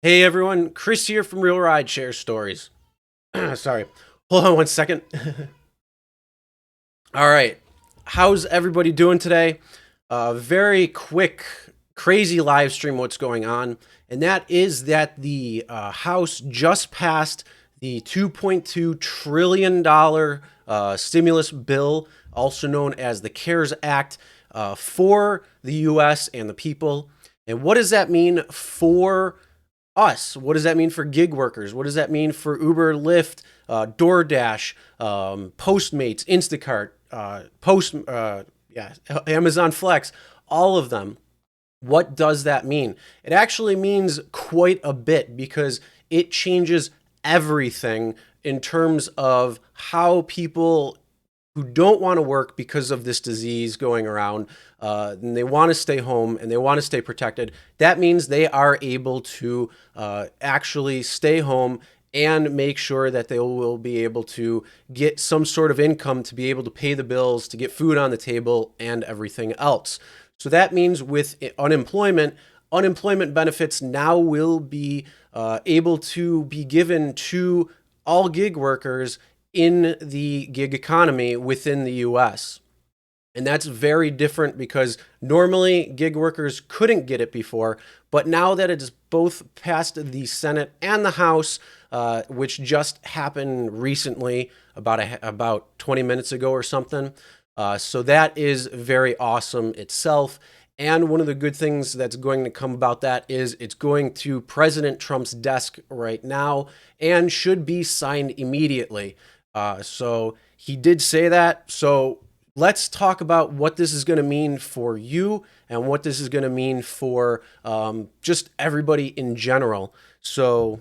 Hey everyone, Chris here from Real Rideshare Stories. Sorry, hold on one second. All right, how's everybody doing today? Very quick, crazy live stream. What's going on? And that is that the House just passed the $2.2 trillion stimulus bill, also known as the CARES Act, for the U.S. and the people. And what does that mean for us? What does that mean for gig workers? What does that mean for Uber, Lyft, DoorDash, Postmates, Instacart, Amazon Flex, all of them? What does that mean? It actually means quite a bit because it changes everything in terms of how people who don't want to work because of this disease going around, and they want to stay home and they want to stay protected. That means they are able to actually stay home and make sure that they will be able to get some sort of income to be able to pay the bills, to get food on the table, and everything else. So that means with unemployment, unemployment benefits now will be able to be given to all gig workers in the gig economy within the US. And that's very different because normally gig workers couldn't get it before. But now that it's both passed the Senate and the House, which just happened recently, about 20 minutes ago or something. So that is very awesome itself. And one of the good things that's going to come about that is it's going to President Trump's desk right now and should be signed immediately. So he did say that. So let's talk about what this is going to mean for you and what this is going to mean for just everybody in general. So,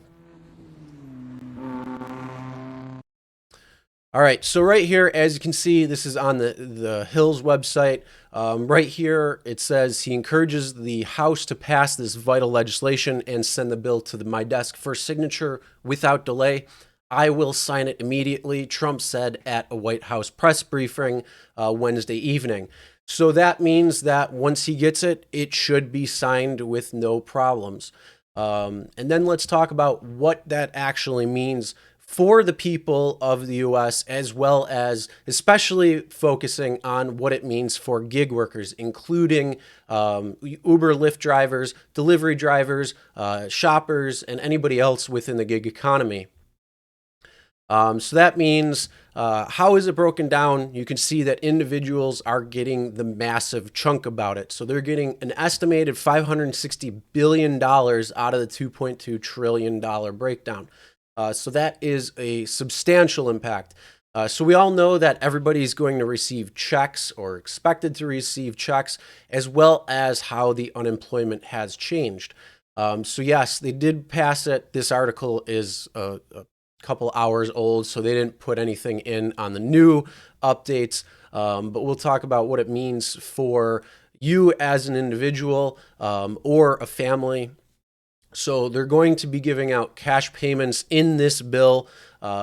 all right. So right here, as you can see, this is on the Hill's website. Right here, it says he encourages the House to pass this vital legislation and send the bill to my desk for signature without delay. I will sign it immediately, Trump said at a White House press briefing Wednesday evening. So that means that once he gets it, it should be signed with no problems. And then let's talk about what that actually means for the people of the US, as well as especially focusing on what it means for gig workers, including Uber, Lyft drivers, delivery drivers, shoppers, and anybody else within the gig economy. So that means how is it broken down? You can see that individuals are getting the massive chunk about it. So they're getting an estimated $560 billion out of the $2.2 trillion breakdown. So that is a substantial impact. So we all know that everybody's going to receive checks or expected to receive checks, as well as how the unemployment has changed. So yes, they did pass it. This article is a couple hours old, so they didn't put anything in on the new updates. But we'll talk about what it means for you as an individual or a family. So they're going to be giving out cash payments in this bill,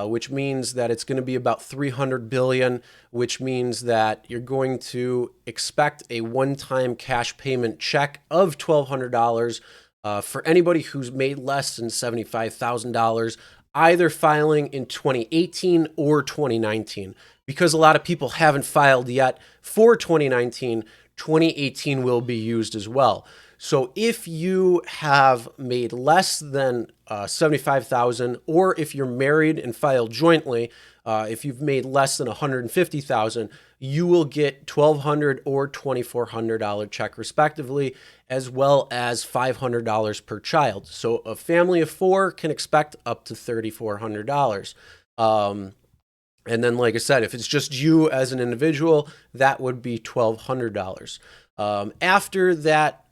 which means that it's going to be about $300 billion, which means that you're going to expect a one-time cash payment check of $1,200 for anybody who's made less than $75,000, either filing in 2018 or 2019. Because a lot of people haven't filed yet for 2019, 2018 will be used as well. So if you have made less than 75,000, or if you're married and filed jointly, if you've made less than 150,000, you will get $1,200 or $2,400 check respectively, as well as $500 per child. So a family of four can expect up to $3,400. And then, like I said, if it's just you as an individual, that would be $1,200. After that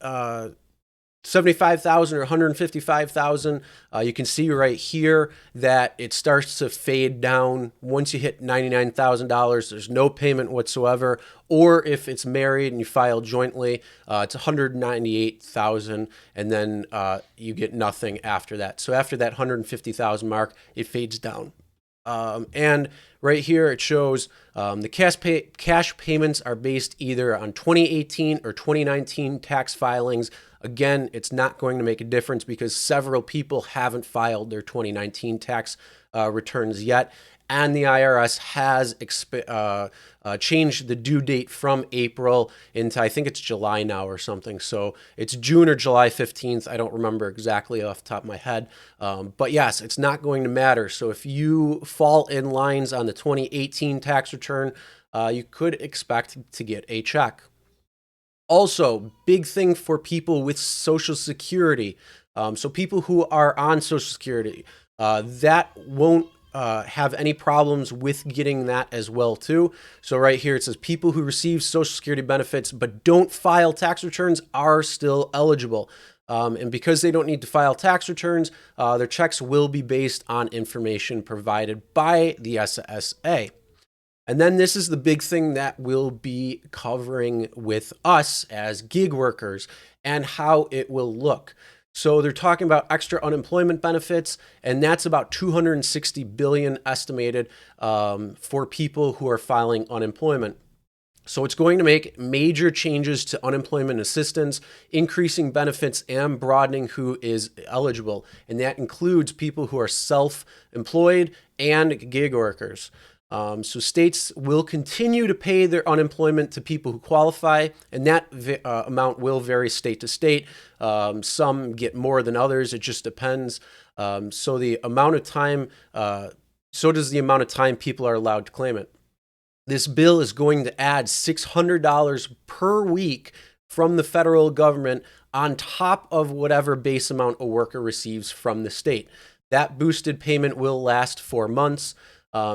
75,000 or 155,000, you can see right here that it starts to fade down. Once you hit $99,000, there's no payment whatsoever. Or if it's married and you file jointly, it's 198,000, and then you get nothing after that. So after that 150,000 mark, it fades down. And right here it shows the cash payments are based either on 2018 or 2019 tax filings. Again, it's not going to make a difference because several people haven't filed their 2019 tax returns yet. And the IRS has changed the due date from April into, I think it's July now or something. So it's June or July 15th. I don't remember exactly off the top of my head. But yes, it's not going to matter. So if you fall in lines on the 2018 tax return, you could expect to get a check. Also, big thing for people with Social Security. So people who are on Social Security, that won't have any problems with getting that as well too. So right here it says people who receive Social Security benefits but don't file tax returns are still eligible. And because they don't need to file tax returns, their checks will be based on information provided by the SSA. And then this is the big thing that we'll be covering with us as gig workers and how it will look. So they're talking about extra unemployment benefits, and that's about 260 billion estimated for people who are filing unemployment. So it's going to make major changes to unemployment assistance, increasing benefits and broadening who is eligible. And that includes people who are self-employed and gig workers. So states will continue to pay their unemployment to people who qualify, and that amount will vary state to state. Some get more than others. It just depends. So the amount of time, so does the amount of time people are allowed to claim it. This bill is going to add $600 per week from the federal government on top of whatever base amount a worker receives from the state. That boosted payment will last 4 months.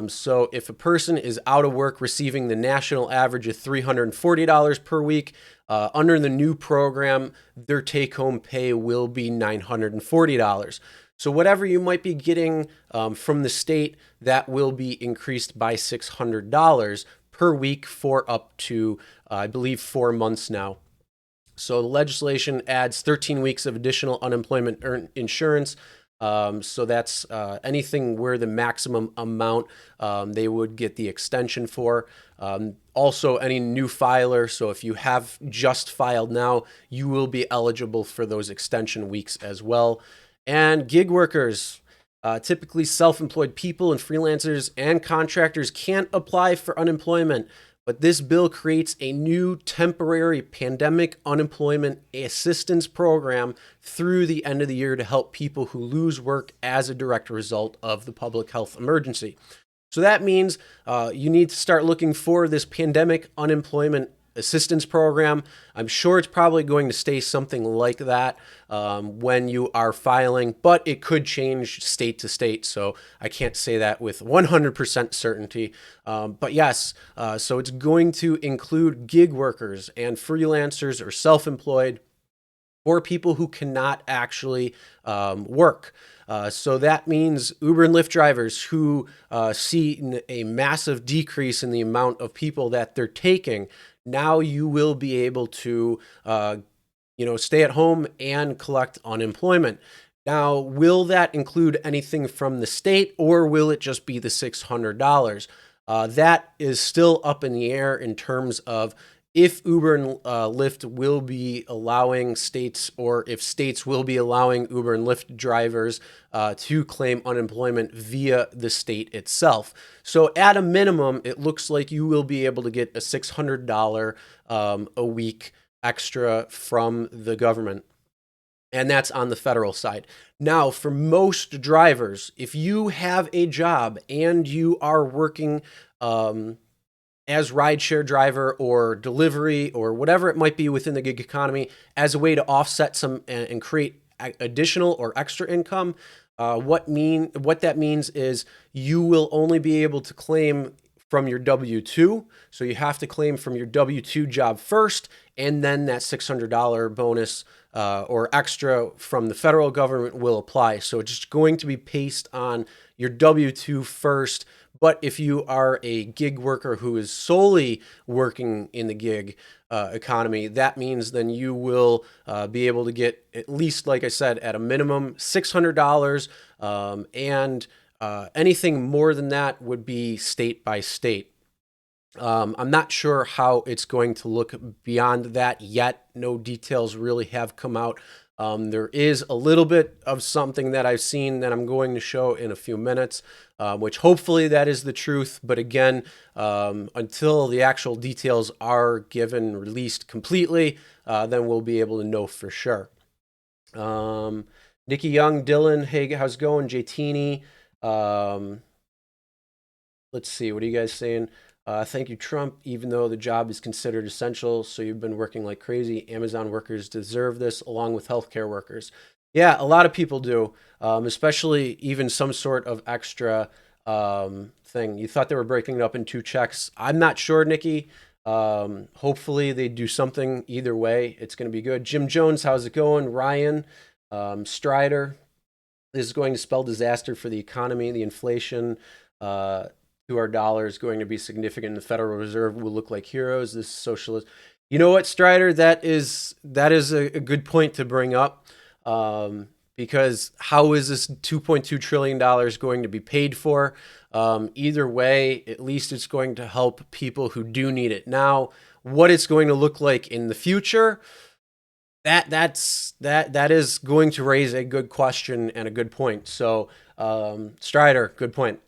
So if a person is out of work receiving the national average of $340 per week, under the new program, their take-home pay will be $940. So whatever you might be getting from the state, that will be increased by $600 per week for up to, I believe, 4 months now. So the legislation adds 13 weeks of additional unemployment insurance. So that's anything where the maximum amount they would get the extension for. Also, any new filer, so if you have just filed now, you will be eligible for those extension weeks as well. And gig workers, typically self-employed people and freelancers and contractors can't apply for unemployment. But this bill creates a new temporary pandemic unemployment assistance program through the end of the year to help people who lose work as a direct result of the public health emergency. So that means you need to start looking for this pandemic unemployment assistance program. I'm sure it's probably going to stay something like that when you are filing, but it could change state to state. So I can't say that with 100% certainty. But yes, so it's going to include gig workers and freelancers or self-employed or people who cannot actually work. So that means Uber and Lyft drivers who see a massive decrease in the amount of people that they're taking. Now you will be able to, stay at home and collect unemployment. Now, will that include anything from the state, or will it just be the $600? That is still up in the air in terms of if Uber and Lyft will be allowing states, or if states will be allowing Uber and Lyft drivers to claim unemployment via the state itself. So at a minimum, it looks like you will be able to get a $600 a week extra from the government. And that's on the federal side. Now, for most drivers, if you have a job and you are working as rideshare driver or delivery or whatever it might be within the gig economy as a way to offset some and create additional or extra income, what that means is you will only be able to claim from your W-2. So you have to claim from your W-2 job first, and then that $600 bonus or extra from the federal government will apply. So it's just going to be based on your W-2 first. But if you are a gig worker who is solely working in the gig economy, that means then you will be able to get at least, like I said, at a minimum $600 and Anything more than that would be state by state. I'm not sure how it's going to look beyond that yet. No details really have come out. There is a little bit of something that I've seen that I'm going to show in a few minutes, which hopefully that is the truth. But again, until the actual details are given, released completely, then we'll be able to know for sure. Nikki Young, Dylan, hey, how's it going? Jay Teeny. Let's see, what are you guys saying? Thank you, Trump. Even though the job is considered essential, so you've been working like crazy. Amazon workers deserve this, along with healthcare workers. Yeah, a lot of people do, especially even some sort of extra thing. You thought they were breaking it up in 2 checks. I'm not sure, Nikki. Hopefully they do something either way. It's going to be good. Jim Jones, how's it going? Ryan, Strider. This is going to spell disaster for the economy. The inflation to our dollar is going to be significant. The Federal Reserve will look like heroes. This is socialist. You know what, Strider? That is a good point to bring up, because how is this $2.2 trillion going to be paid for? Either way, at least it's going to help people who do need it now. What it's going to look like in the future, that is going to raise a good question and a good point. So, Strider, good point.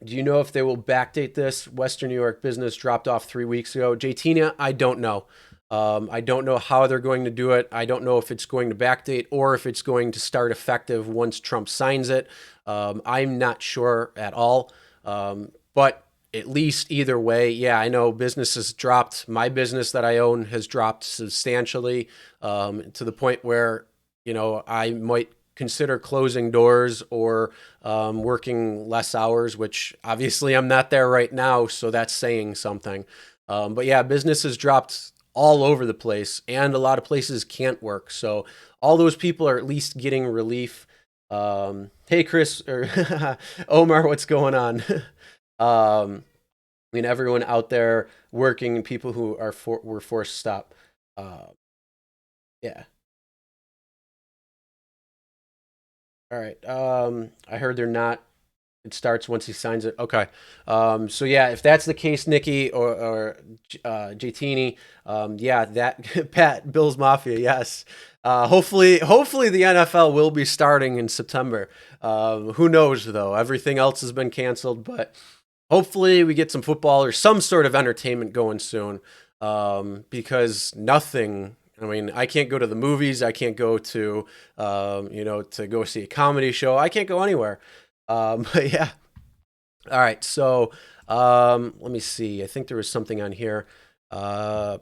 Do you know if they will backdate this? Western New York business dropped off 3 weeks ago. JTina, I don't know. I don't know how they're going to do it. I don't know if it's going to backdate or if it's going to start effective once Trump signs it. I'm not sure at all. But at least either way, yeah, I know business has dropped. My business that I own has dropped substantially, to the point where, I might consider closing doors or working less hours, which obviously I'm not there right now, so that's saying something. But yeah, business has dropped all over the place, and a lot of places can't work. So all those people are at least getting relief. Hey, Chris, or Omar, what's going on? Everyone out there working and people who are were forced to stop. Yeah. All right. I heard they're not. It starts once he signs it. Okay. So yeah, if that's the case, Nikki or JTini, yeah, that Pat Bill's Mafia, yes. Hopefully the NFL will be starting in September. Who knows though? Everything else has been canceled, but hopefully we get some football or some sort of entertainment going soon. Because nothing. I can't go to the movies. I can't go to, to go see a comedy show. I can't go anywhere. But yeah. All right. So let me see. I think there was something on here. I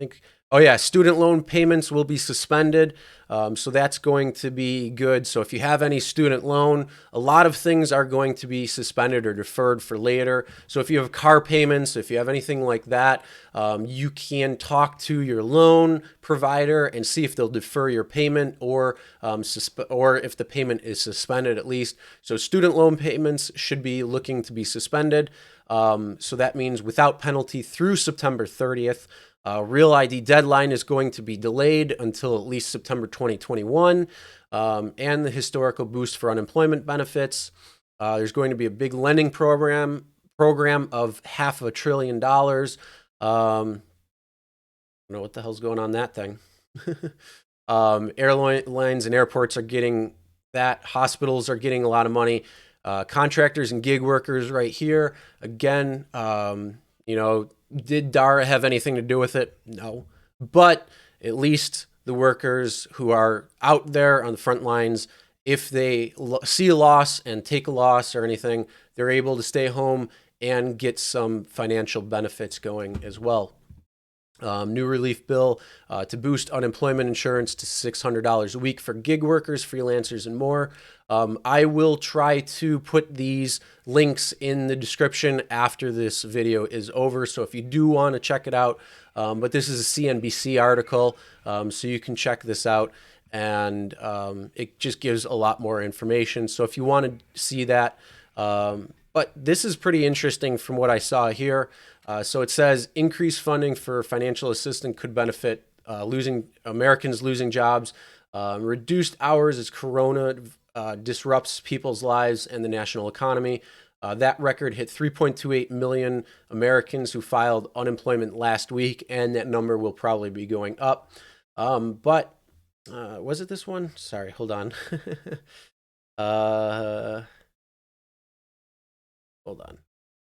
think. Oh yeah, student loan payments will be suspended. So that's going to be good. So if you have any student loan, a lot of things are going to be suspended or deferred for later. So if you have car payments, if you have anything like that, you can talk to your loan provider and see if they'll defer your payment or if the payment is suspended at least. So student loan payments should be looking to be suspended. So that means without penalty through September 30th. Real ID deadline is going to be delayed until at least September 2021, and the historical boost for unemployment benefits. There's going to be a big lending program of $500 billion. I don't know what the hell's going on that thing. Airlines and airports are getting that. Hospitals are getting a lot of money. Contractors and gig workers right here. Again, did Dara have anything to do with it? No. But at least the workers who are out there on the front lines, if they see a loss and take a loss or anything, they're able to stay home and get some financial benefits going as well. New relief bill to boost unemployment insurance to $600 a week for gig workers, freelancers, and more. I will try to put these links in the description after this video is over. So if you do want to check it out, but this is a CNBC article, so you can check this out, and it just gives a lot more information. So if you want to see that, but this is pretty interesting from what I saw here. So it says increased funding for financial assistance could benefit Americans losing jobs. Reduced hours as Corona disrupts people's lives and the national economy. That record hit 3.28 million Americans who filed unemployment last week, and that number will probably be going up. But was it this one? Sorry, hold on. Hold on.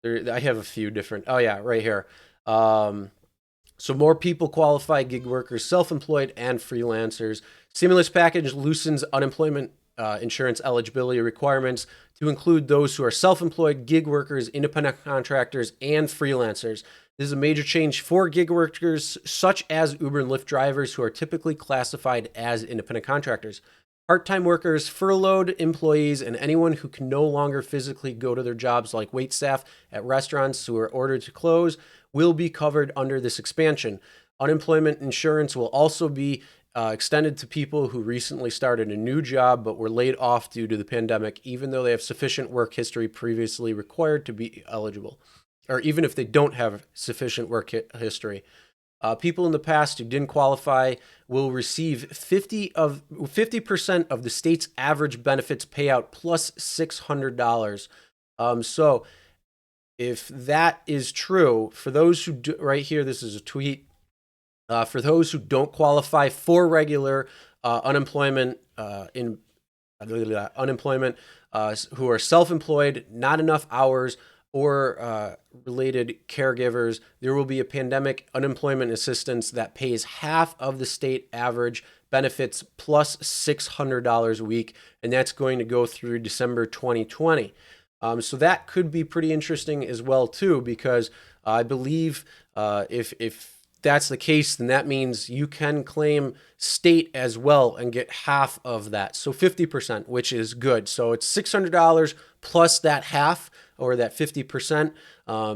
I have a few different. Oh yeah, right here. So more people qualify: gig workers, self-employed, and freelancers. Stimulus package loosens unemployment insurance eligibility requirements to include those who are self-employed, gig workers, independent contractors, and freelancers. This is a major change for gig workers such as Uber and Lyft drivers who are typically classified as independent contractors. Part-time workers, furloughed employees, and anyone who can no longer physically go to their jobs, like wait staff at restaurants who are ordered to close, will be covered under this expansion. Unemployment insurance will also be extended to people who recently started a new job but were laid off due to the pandemic, even though they have sufficient work history previously required to be eligible, or even if they don't have sufficient work history. People in the past who didn't qualify will receive 50% of the state's average benefits payout plus $600. So if that is true, for those who do, right here, this is a tweet. For those who don't qualify for regular unemployment who are self-employed, not enough hours, or related caregivers, there will be a pandemic unemployment assistance that pays half of the state average benefits plus $600 a week, and that's going to go through December 2020. So that could be pretty interesting as well too, because I believe if that's the case, then that means you can claim state as well and get half of that. So 50%, which is good. So it's $600 plus that half, or that 50%,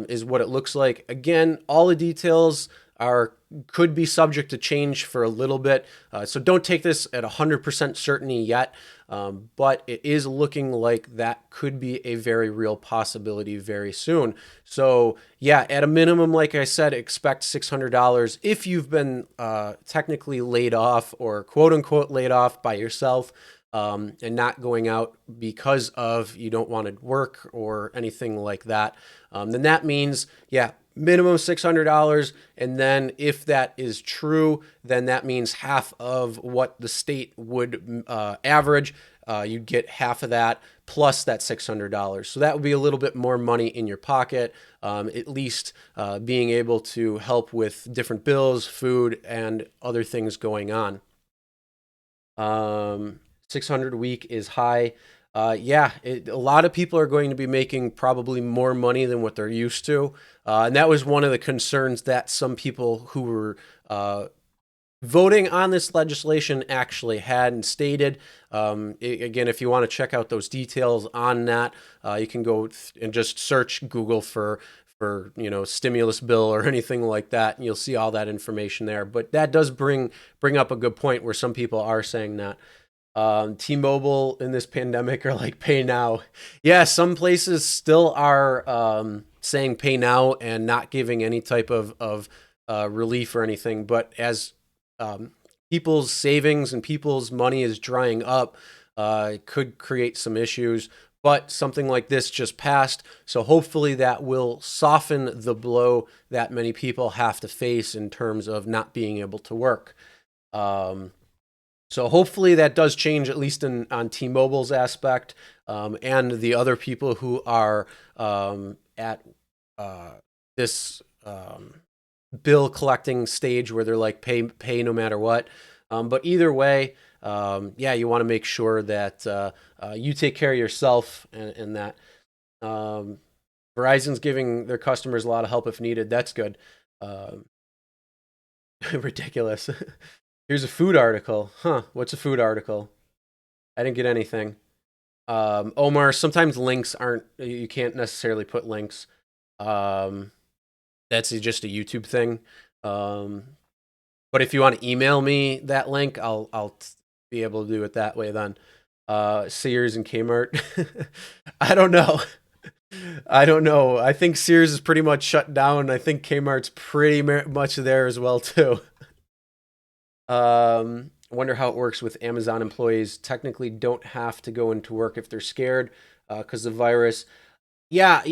is what it looks like. Again, all the details could be subject to change for a little bit. So don't take this at 100% certainty yet, but it is looking like that could be a very real possibility very soon. So yeah, at a minimum, like I said, expect $600 if you've been technically laid off, or quote unquote laid off by yourself, and not going out because of you don't want to work or anything like that. Then that means, yeah, minimum $600. And then if that is true, then that means half of what the state would average. You'd get half of that plus that $600. So that would be a little bit more money in your pocket, at least being able to help with different bills, food, and other things going on. 600 a week is high. Yeah, a lot of people are going to be making probably more money than what they're used to. And that was one of the concerns that some people who were voting on this legislation actually had and stated. Again, if you want to check out those details on that, you can go and just search Google for stimulus bill or anything like that, and you'll see all that information there. But that does bring up a good point where some people are saying that T-Mobile in this pandemic are like pay now. Yeah, some places still are saying pay now and not giving any type of relief or anything. But as people's savings and people's money is drying up, it could create some issues. But something like this just passed, so hopefully that will soften the blow that many people have to face in terms of not being able to work. So hopefully that does change, at least on T-Mobile's aspect, and the other people who are at this bill collecting stage where they're like pay no matter what. But either way, yeah, you want to make sure that you take care of yourself, and that Verizon's giving their customers a lot of help if needed. That's good. Ridiculous. Here's a food article. Huh, what's a food article? I didn't get anything. Omar, sometimes links aren't, you can't necessarily put links. That's just a YouTube thing. But if you want to email me that link, I'll be able to do it that way then. Sears and Kmart. I don't know. I don't know. I think Sears is pretty much shut down. I think Kmart's pretty much there as well too. I wonder how it works with Amazon employees. Technically, don't have to go into work if they're scared because of the virus. Yeah,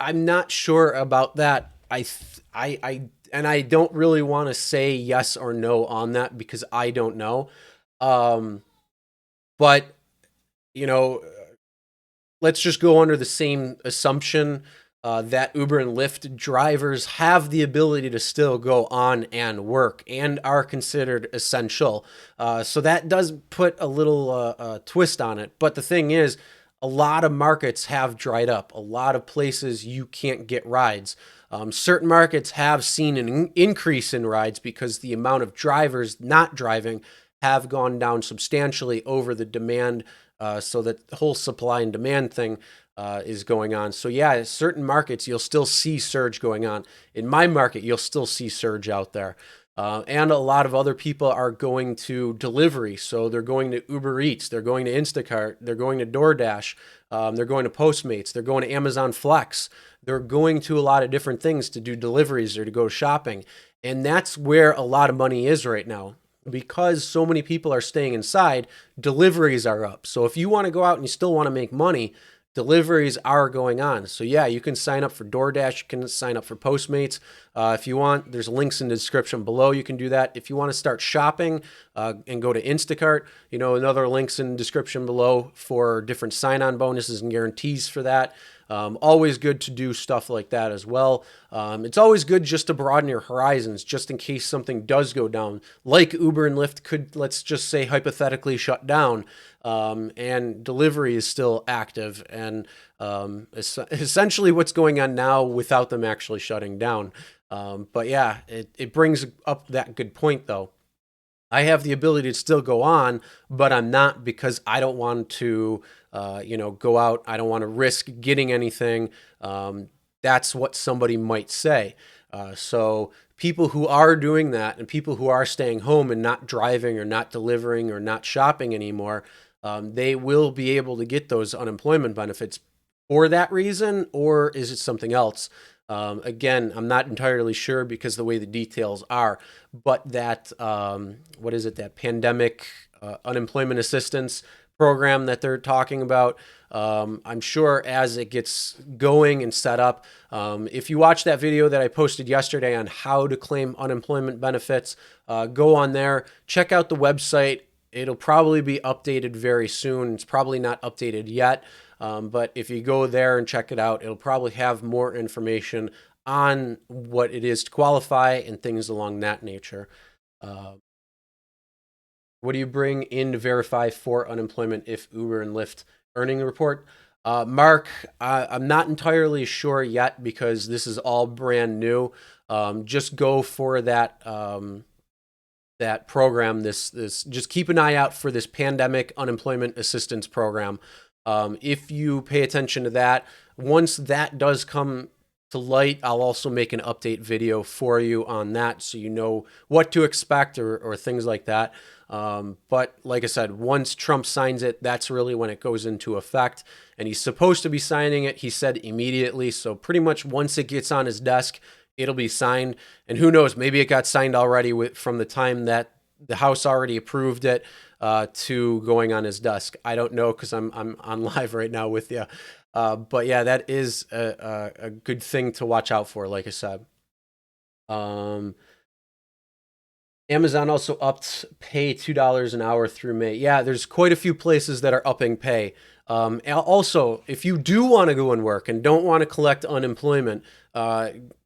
I'm not sure about that. And I don't really want to say yes or no on that because I don't know. Um, but you know, let's just go under the same assumption that Uber and Lyft drivers have the ability to still go on and work and are considered essential. So that does put a little twist on it. But the thing is, a lot of markets have dried up. A lot of places you can't get rides. Certain markets have seen an increase in rides because the amount of drivers not driving have gone down substantially over the demand, so that the whole supply and demand thing is going on. So yeah, certain markets you'll still see surge going on. In my market, you'll still see surge out there. And a lot of other people are going to delivery. So they're going to UberEATS, they're going to Instacart, they're going to DoorDash, they're going to Postmates, they're going to Amazon Flex. They're going to a lot of different things to do deliveries or to go shopping. And that's where a lot of money is right now. Because so many people are staying inside, deliveries are up. So if you want to go out and you still want to make money, deliveries are going on. So yeah, you can sign up for DoorDash, you can sign up for Postmates. If you want, there's links in the description below. You can do that. If you want to start shopping and go to Instacart, another links in the description below for different sign-on bonuses and guarantees for that. Always good to do stuff like that as well. It's always good just to broaden your horizons, just in case something does go down, like Uber and Lyft could, let's just say, hypothetically shut down, and delivery is still active, and essentially what's going on now without them actually shutting down. But yeah, it brings up that good point, though. I have the ability to still go on, but I'm not because I don't want to, go out. I don't want to risk getting anything. That's what somebody might say. So people who are doing that and people who are staying home and not driving or not delivering or not shopping anymore, they will be able to get those unemployment benefits for that reason, or is it something else? Again, I'm not entirely sure because the way the details are, but that, what is it, that pandemic unemployment assistance program that they're talking about, I'm sure as it gets going and set up, if you watch that video that I posted yesterday on how to claim unemployment benefits, go on there, check out the website. It'll probably be updated very soon. It's probably not updated yet. But if you go there and check it out, it'll probably have more information on what it is to qualify and things along that nature. What do you bring in to verify for unemployment if Uber and Lyft earning report? Mark, I'm not entirely sure yet because this is all brand new. Just go for that that program. This just keep an eye out for this pandemic unemployment assistance program. If you pay attention to that, once that does come to light, I'll also make an update video for you on that so you know what to expect or things like that. But like I said, once Trump signs it, that's really when it goes into effect. And he's supposed to be signing it, he said, immediately. So pretty much once it gets on his desk, it'll be signed. And who knows, maybe it got signed already from the time that the House already approved it to going on his desk. I don't know because I'm on live right now with you. But yeah, that is a good thing to watch out for, like I said. Amazon also upped pay $2 an hour through May. Yeah, there's quite a few places that are upping pay. Also, if you do want to go and work and don't want to collect unemployment,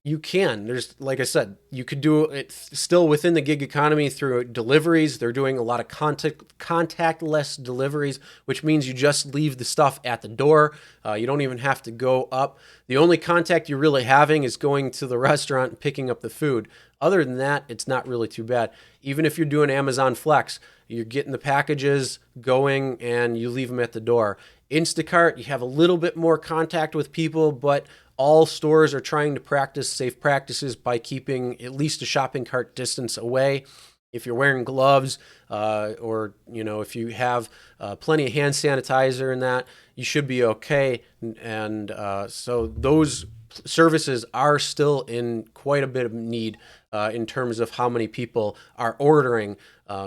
you can. There's, like I said, you could do it still within the gig economy through deliveries. They're doing a lot of contactless deliveries, which means you just leave the stuff at the door. You don't even have to go up. The only contact you're really having is going to the restaurant and picking up the food. Other than that, it's not really too bad. Even if you're doing Amazon Flex, you're getting the packages going and you leave them at the door. Instacart, you have a little bit more contact with people, but all stores are trying to practice safe practices by keeping at least a shopping cart distance away. If you're wearing gloves, or if you have plenty of hand sanitizer and that, you should be okay. And so those services are still in quite a bit of need in terms of how many people are ordering.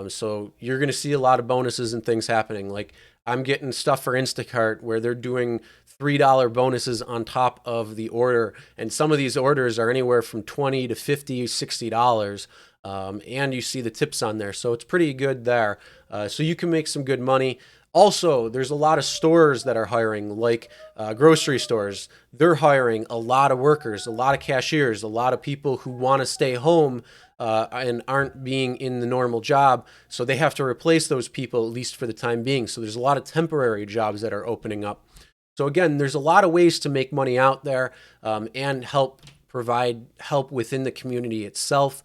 So you're going to see a lot of bonuses and things happening. Like I'm getting stuff for Instacart where they're doing $3 bonuses on top of the order. And some of these orders are anywhere from $20 to $50, $60. And you see the tips on there. So it's pretty good there. So you can make some good money. Also, there's a lot of stores that are hiring, like grocery stores. They're hiring a lot of workers, a lot of cashiers, a lot of people who want to stay home and aren't being in the normal job. So they have to replace those people, at least for the time being. So there's a lot of temporary jobs that are opening up. So again, there's a lot of ways to make money out there and provide help within the community itself.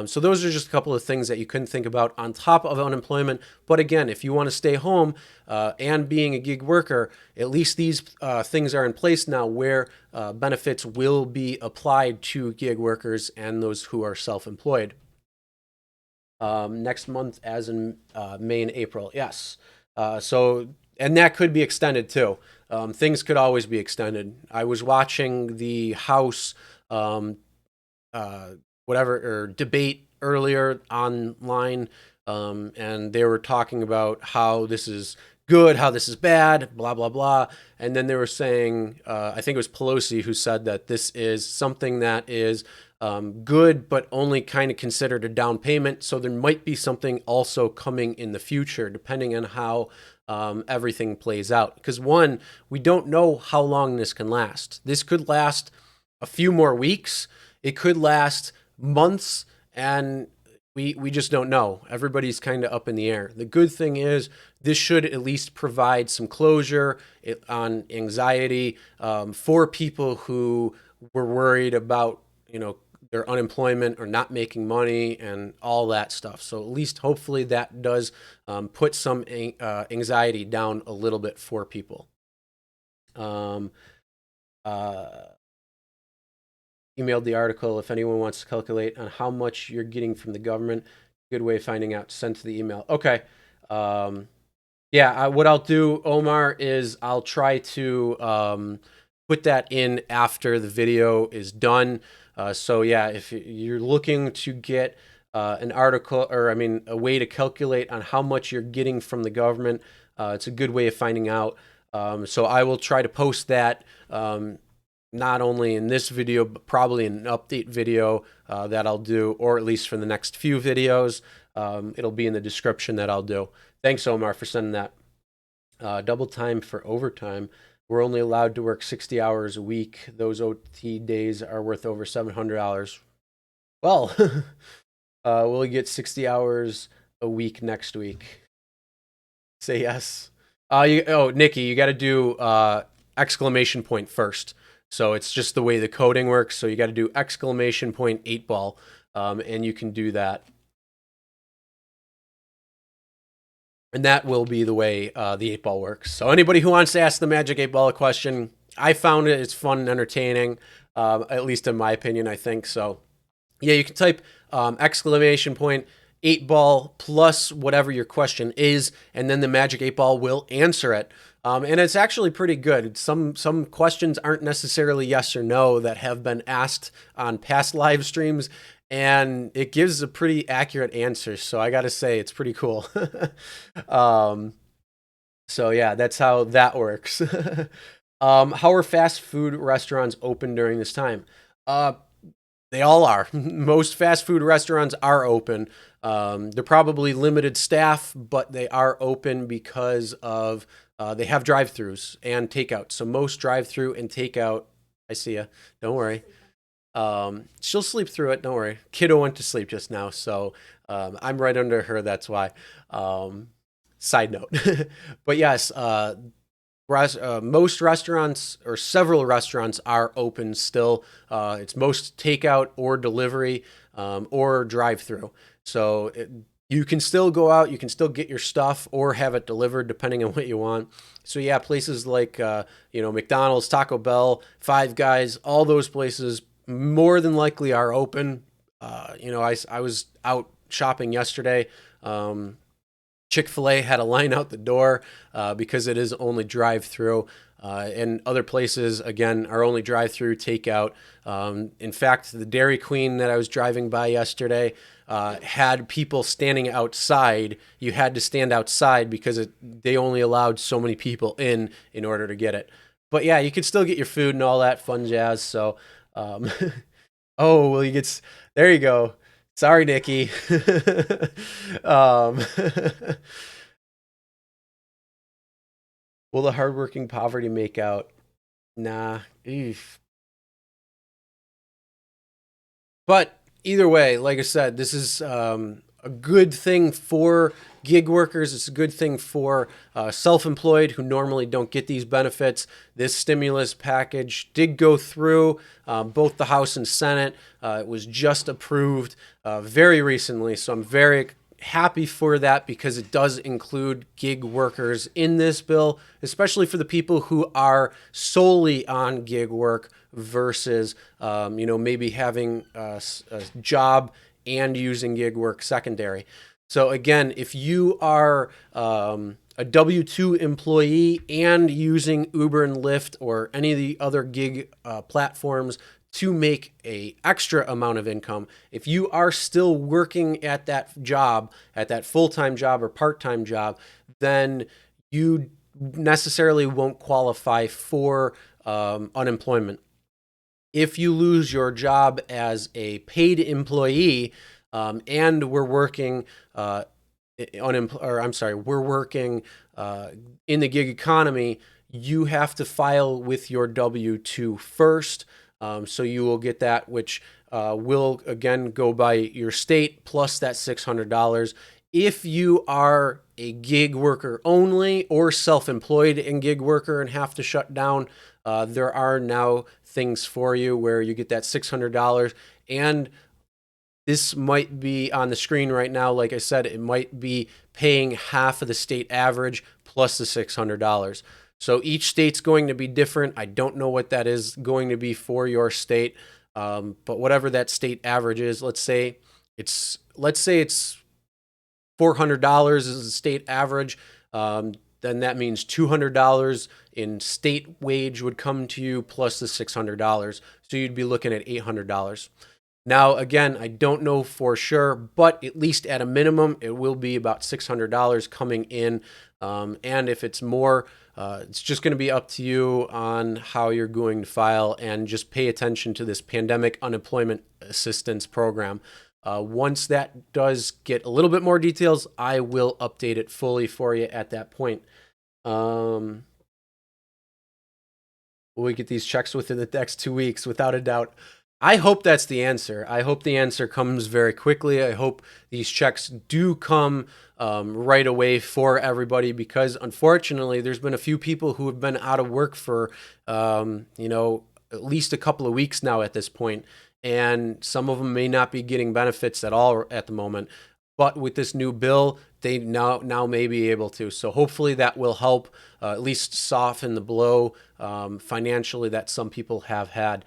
So those are just a couple of things that you couldn't think about on top of unemployment. But again, if you want to stay home and being a gig worker, at least these things are in place now where benefits will be applied to gig workers and those who are self-employed. Next month, as in May and April, yes. And that could be extended too. Things could always be extended. I was watching the House debate earlier online, and they were talking about how this is good, how this is bad, blah, blah, blah. And then they were saying, I think it was Pelosi who said that this is something that is good, but only kind of considered a down payment. So there might be something also coming in the future, depending on how everything plays out. Because one, we don't know how long this can last. This could last a few more weeks. It could last months, and we just don't know. Everybody's kind of up in the air. The good thing is this should at least provide some closure on anxiety for people who were worried about, their unemployment or not making money and all that stuff. So at least hopefully that does put some anxiety down a little bit for people. Emailed the article. If anyone wants to calculate on how much you're getting from the government, good way of finding out. Send to the email. Okay. What I'll do, Omar, is I'll try to put that in after the video is done. If you're looking to get an article, a way to calculate on how much you're getting from the government, it's a good way of finding out. So I will try to post that not only in this video, but probably in an update video that I'll do, or at least for the next few videos. It'll be in the description that I'll do. Thanks, Omar, for sending that. Double time for overtime. We're only allowed to work 60 hours a week. Those OT days are worth over $700. Well, we'll get 60 hours a week next week. Say yes. Nikki, you got to do exclamation point first. So it's just the way the coding works. So you got to do exclamation point 8-ball, and you can do that. And that will be the way the 8-ball works. So anybody who wants to ask the Magic 8-ball a question, I found it's fun and entertaining, at least in my opinion, I think. So yeah, you can type exclamation point 8-ball plus whatever your question is, and then the Magic 8-ball will answer it. And it's actually pretty good. Some questions aren't necessarily yes or no that have been asked on past live streams, and it gives a pretty accurate answer. So I got to say, it's pretty cool. So yeah, that's how that works. How are fast food restaurants open during this time? They all are. Most fast food restaurants are open. They're probably limited staff, but they are open because of they have drive-thrus and takeout. So most drive-through and takeout. I see ya. Don't worry. She'll sleep through it. Don't worry. Kiddo went to sleep just now, so I'm right under her. That's why. Side note. But yes, most restaurants or several restaurants are open still. It's most takeout or delivery or drive-through. So you can still go out, you can still get your stuff or have it delivered depending on what you want. So yeah, places like McDonald's, Taco Bell, Five Guys, all those places more than likely are open. I was out shopping yesterday. Chick-fil-A had a line out the door because it is only drive-through. And other places, again, are only drive-through, takeout. In fact, the Dairy Queen that I was driving by yesterday had people standing outside. You had to stand outside because they only allowed so many people in order to get it. But yeah, you could still get your food and all that fun jazz. So, um, oh, well, there you go. Sorry, Nikki. um, will the hardworking poverty make out? Nah. Eef. But either way, like I said, this is a good thing for gig workers. It's a good thing for self-employed who normally don't get these benefits. This stimulus package did go through both the House and Senate. It was just approved very recently, so I'm very happy for that because it does include gig workers in this bill, especially for the people who are solely on gig work versus, maybe having a job and using gig work secondary. So again, if you are a W-2 employee and using Uber and Lyft or any of the other gig platforms to make a extra amount of income, if you are still working at that job, at that full-time job or part-time job, then you necessarily won't qualify for unemployment. If you lose your job as a paid employee and we're working we're working in the gig economy, you have to file with your W-2 first. So you will get that, which will again go by your state plus that $600. If you are a gig worker only or self-employed and gig worker and have to shut down, there are now things for you where you get that $600. And this might be on the screen right now. Like I said, it might be paying half of the state average plus the $600. So each state's going to be different. I don't know what that is going to be for your state, but whatever that state average is, let's say it's $400 is the state average. Then that means $200 in state wage would come to you plus the $600. So you'd be looking at $800. Now, again, I don't know for sure, but at least at a minimum, it will be about $600 coming in. And if it's more, it's just going to be up to you on how you're going to file, and just pay attention to this pandemic unemployment assistance program. Once that does get a little bit more details, I will update it fully for you at that point. Will we get these checks within the next 2 weeks? Without a doubt. I hope that's the answer. I hope the answer comes very quickly. I hope these checks do come right away for everybody, because unfortunately, there's been a few people who have been out of work for, at least a couple of weeks now at this point, and some of them may not be getting benefits at all at the moment. But with this new bill, they now may be able to. So hopefully that will help at least soften the blow financially that some people have had.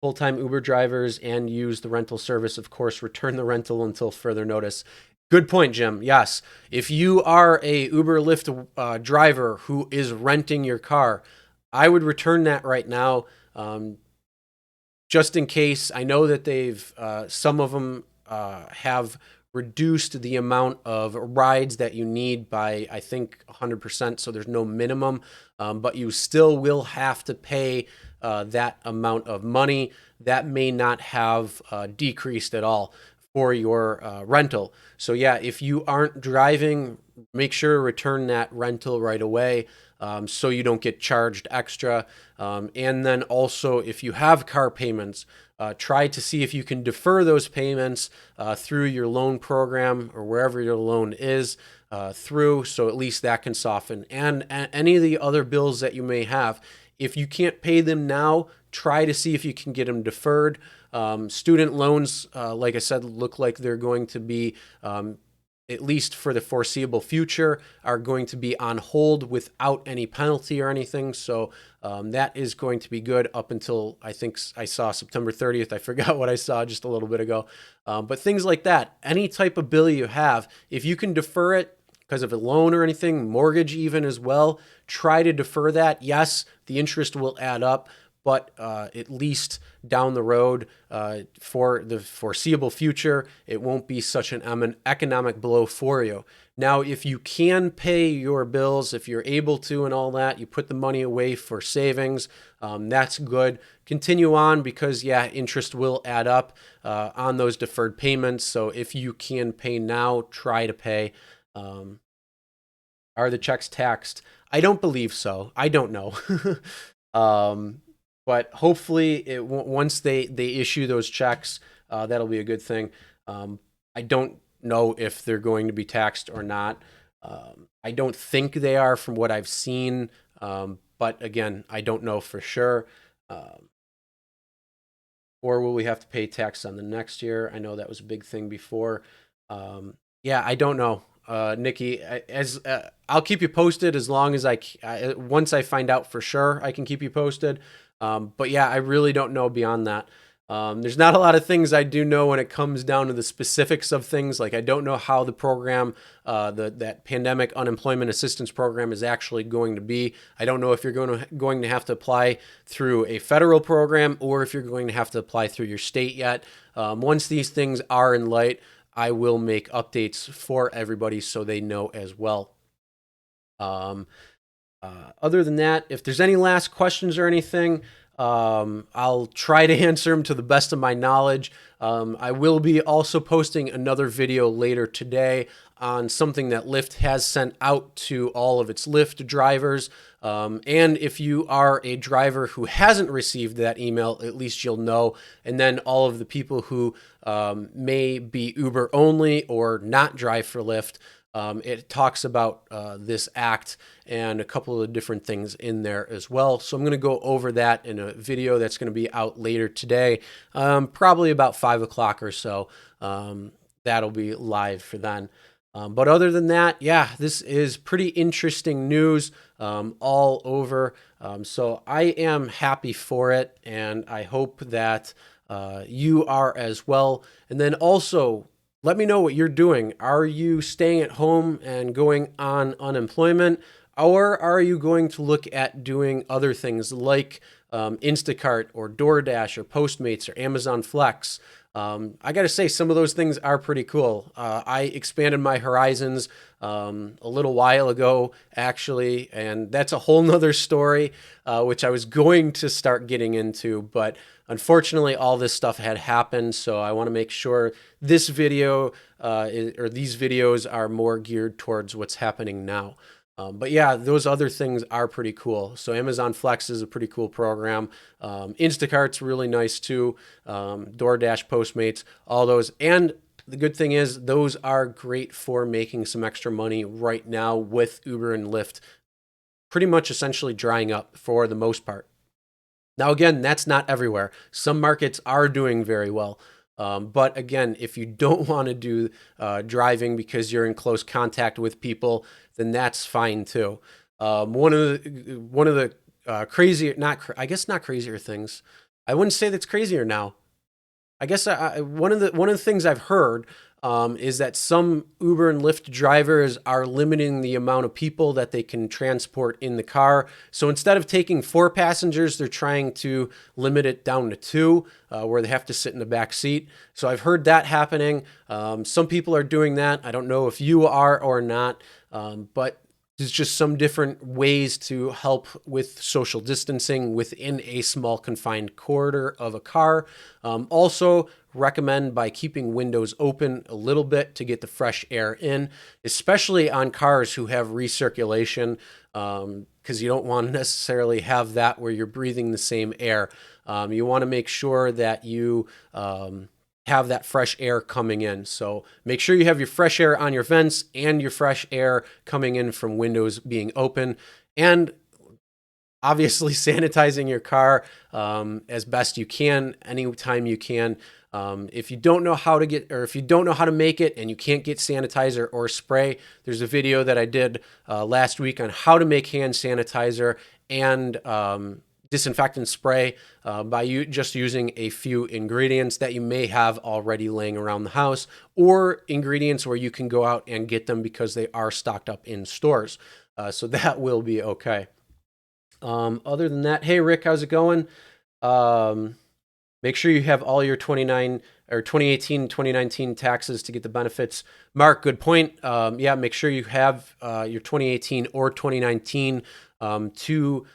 Full-time Uber drivers and use the rental service, of course, return the rental until further notice. Good point, Jim. Yes. If you are a Uber Lyft driver who is renting your car, I would return that right now, just in case. I know that some of them have reduced the amount of rides that you need by, I think, 100%. So there's no minimum, but you still will have to pay that amount of money. That may not have decreased at all for your rental. So yeah, if you aren't driving, make sure to return that rental right away, so you don't get charged extra. And then also, if you have car payments, try to see if you can defer those payments through your loan program or wherever your loan is through, so at least that can soften. And any of the other bills that you may have, if you can't pay them now, try to see if you can get them deferred. Student loans, like I said, look like they're going to be, at least for the foreseeable future, are going to be on hold without any penalty or anything. So that is going to be good up until, I think I saw September 30th. I forgot what I saw just a little bit ago. But things like that, any type of bill you have, if you can defer it, because of a loan or anything, mortgage even as well, try to defer that. Yes, the interest will add up, but at least down the road, for the foreseeable future, it won't be such an economic blow for you. Now, if you can pay your bills, if you're able to and all that, you put the money away for savings, that's good. Continue on because, yeah, interest will add up on those deferred payments. So if you can pay now, try to pay. Are the checks taxed? I don't believe so. I don't know. But hopefully, once they issue those checks, that'll be a good thing. I don't know if they're going to be taxed or not. I don't think they are from what I've seen, but again, I don't know for sure. Or will we have to pay tax on the next year? I know that was a big thing before. Yeah, I don't know. Nikki, I'll keep you posted as long as once I find out for sure, I can keep you posted. But yeah, I really don't know beyond that. There's not a lot of things I do know when it comes down to the specifics of things. Like I don't know how the program, that pandemic unemployment assistance program is actually going to be. I don't know if you're going to have to apply through a federal program or if you're going to have to apply through your state yet. Once these things are in light, I will make updates for everybody so they know as well. Other than that, if there's any last questions or anything, I'll try to answer them to the best of my knowledge. I will be also posting another video later today on something that Lyft has sent out to all of its Lyft drivers. And if you are a driver who hasn't received that email, at least you'll know. And then all of the people who may be Uber only or not drive for Lyft, it talks about this act and a couple of different things in there as well. So I'm going to go over that in a video that's going to be out later today, probably about 5 o'clock or so. That'll be live for then. But other than that, yeah, this is pretty interesting news all over. So I am happy for it, and I hope that you are as well. And then also, let me know what you're doing. Are you staying at home and going on unemployment? Or are you going to look at doing other things like Instacart or DoorDash or Postmates or Amazon Flex? I got to say, some of those things are pretty cool. I expanded my horizons a little while ago, actually, and that's a whole nother story, which I was going to start getting into, but unfortunately, all this stuff had happened, so I want to make sure this video or these videos are more geared towards what's happening now. But yeah, those other things are pretty cool. So Amazon Flex is a pretty cool program. Instacart's really nice too. DoorDash, Postmates, all those. And the good thing is those are great for making some extra money right now with Uber and Lyft pretty much essentially drying up for the most part. Now, again, that's not everywhere. Some markets are doing very well. But again, if you don't want to do driving because you're in close contact with people, then that's fine too. One of the crazier, I guess not crazier things. I wouldn't say that's crazier now. I guess one of the things I've heard is that some Uber and Lyft drivers are limiting the amount of people that they can transport in the car. So instead of taking 4 passengers, they're trying to limit it down to 2, where they have to sit in the back seat. So I've heard that happening. Some people are doing that. I don't know if you are or not, but there's just some different ways to help with social distancing within a small confined corridor of a car. Also recommend by keeping windows open a little bit to get the fresh air in, especially on cars who have recirculation, because you don't want to necessarily have that where you're breathing the same air. You want to make sure that you have that fresh air coming in. So make sure you have your fresh air on your vents and your fresh air coming in from windows being open, and obviously sanitizing your car as best you can anytime you can. If you don't know how to if you don't know how to make it and you can't get sanitizer or spray, there's a video that I did last week on how to make hand sanitizer and disinfectant spray by just using a few ingredients that you may have already laying around the house, or ingredients where you can go out and get them because they are stocked up in stores. So that will be okay. Other than that, hey Rick, how's it going? Make sure you have all your 2018, 2019 taxes to get the benefits. Mark, good point. Yeah, make sure you have your 2018 or 2019 to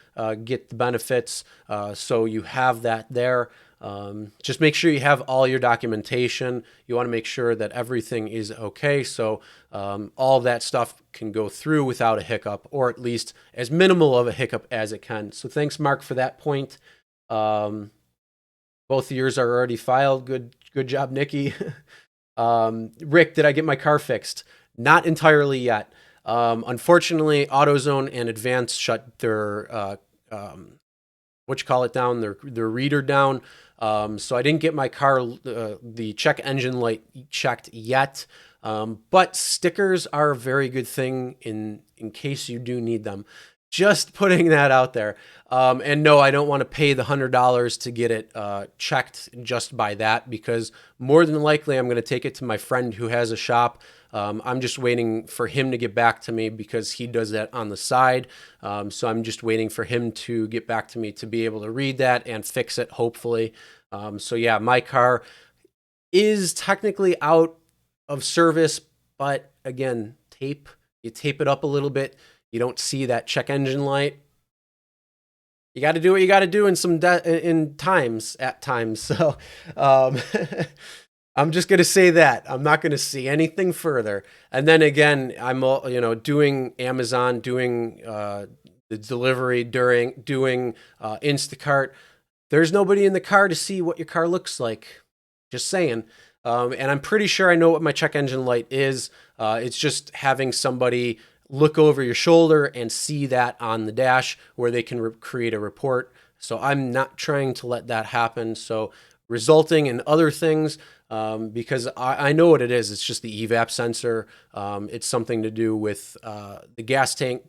get the benefits. So you have that there. Just make sure you have all your documentation. You want to make sure that everything is okay. So all that stuff can go through without a hiccup, or at least as minimal of a hiccup as it can. So thanks, Mark, for that point. Both of yours are already filed. Good job, Nikki. Rick, did I get my car fixed? Not entirely yet. Unfortunately, AutoZone and Advance shut their their reader down. So I didn't get my car the check engine light checked yet. But stickers are a very good thing in case you do need them. Just putting that out there. And no, I don't want to pay the $100 to get it checked just by that, because more than likely I'm going to take it to my friend who has a shop. I'm just waiting for him to get back to me because he does that on the side. So I'm just waiting for him to get back to me to be able to read that and fix it, hopefully. So yeah, my car is technically out of service, but again, you tape it up a little bit. You don't see that check engine light. You got to do what you got to do at times. So I'm just going to say that. I'm not going to see anything further. And then again, I'm doing Amazon, doing the delivery, doing Instacart. There's nobody in the car to see what your car looks like. Just saying. And I'm pretty sure I know what my check engine light is. It's just having somebody look over your shoulder and see that on the dash where they can create a report. So I'm not trying to let that happen. So resulting in other things, because I know what it is. It's just the evap sensor. It's something to do with the gas tank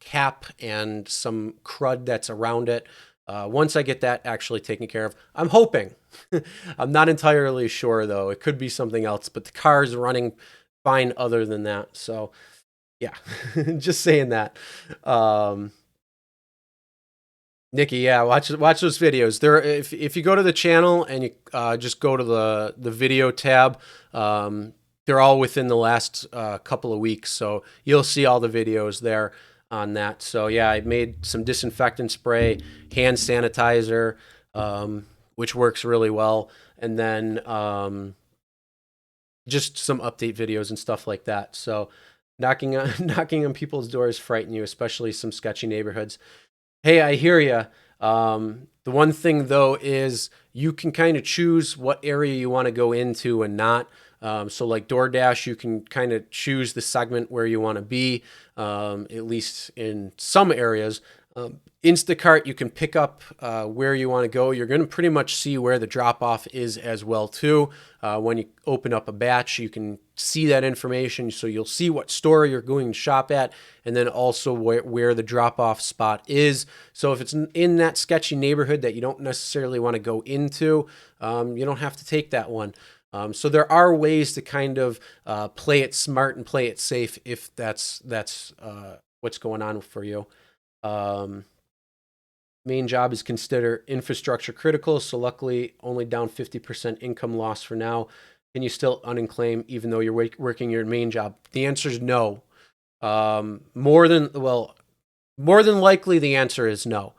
cap and some crud that's around it. Once I get that actually taken care of, I'm hoping. I'm not entirely sure though. It could be something else, but the car's running fine other than that. So yeah, just saying that. Nikki, yeah, watch those videos. There, if you go to the channel and you just go to the video tab, they're all within the last couple of weeks, so you'll see all the videos there on that. So yeah, I made some disinfectant spray, hand sanitizer, which works really well, and then just some update videos and stuff like that. So knocking on people's doors frighten you, especially some sketchy neighborhoods. Hey, I hear you. The one thing though is you can kind of choose what area you want to go into and not. So like DoorDash, you can kind of choose the segment where you want to be, at least in some areas. Instacart, you can pick up where you want to go. You're going to pretty much see where the drop-off is as well too. When you open up a batch, you can see that information, so you'll see what store you're going to shop at, and then also where the drop-off spot is. So if it's in that sketchy neighborhood that you don't necessarily want to go into, you don't have to take that one. So there are ways to kind of play it smart and play it safe if that's what's going on for you. Main job is considered infrastructure critical, so luckily only down 50% income loss for now. Can you still unclaim even though you're working your main job? The answer is no. More than likely the answer is no.